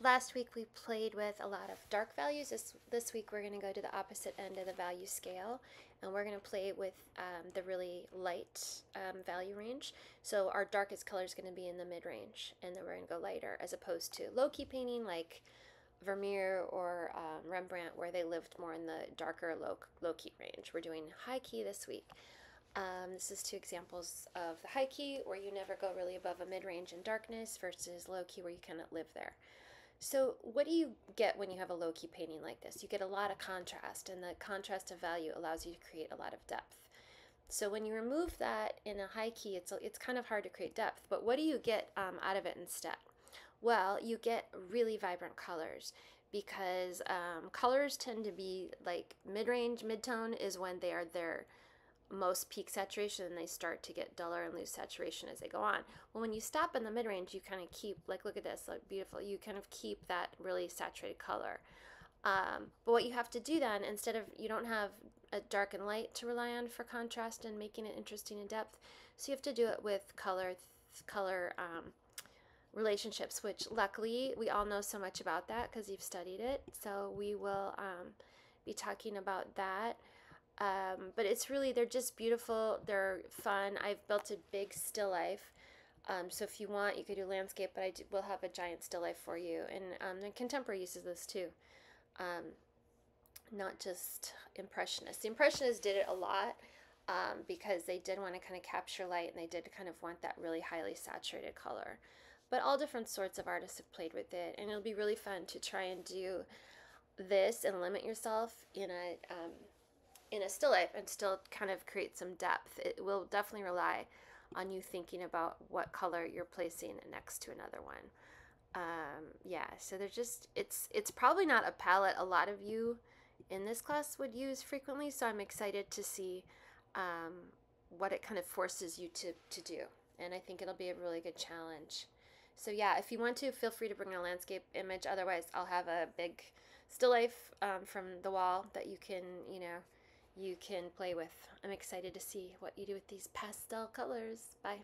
Last week we played with a lot of dark values. This week we're going to go to the opposite end of the value scale, and we're going to play with the really light value range. So our darkest color is going to be in the mid-range, and then we're going to go lighter, as opposed to low-key painting like Vermeer or Rembrandt, where they lived more in the darker low-key range. We're doing high-key this week. This is two examples of the high key, where you never go really above a mid-range in darkness, versus low key, where you cannot live there. So what do you get when you have a low-key painting like this? You get a lot of contrast, and the contrast of value allows you to create a lot of depth. So when you remove that in a high key, it's kind of hard to create depth, but what do you get out of it instead? Well, you get really vibrant colors, because colors tend to be like mid-range, mid-tone is when they are their most peak saturation, and they start to get duller and lose saturation as they go on. Well, when you stop in the mid-range, you kind of keep, like, look at this, like, beautiful, you kind of keep that really saturated color. But what you have to do then, instead of, you don't have a dark and light to rely on for contrast and making it interesting in depth, so you have to do it with color relationships, which luckily we all know so much about that because you've studied it. So we will be talking about that. But it's really, they're just beautiful, they're fun. I've built a big still life, so if you want, you could do landscape, but will have a giant still life for you. And the contemporary uses this too, not just Impressionists. The Impressionists did it a lot, because they did want to kind of capture light, and they did kind of want that really highly saturated color. But all different sorts of artists have played with it, and it'll be really fun to try and do this and limit yourself in a still life and still kind of create some depth. It will definitely rely on you thinking about what color you're placing next to another one. Yeah, so there's just, it's probably not a palette a lot of you in this class would use frequently, so I'm excited to see what it kind of forces you to do, and I think it'll be a really good challenge. So yeah, if you want to, feel free to bring a landscape image. Otherwise, I'll have a big still life from the wall that you can play with. I'm excited to see what you do with these pastel colors. Bye.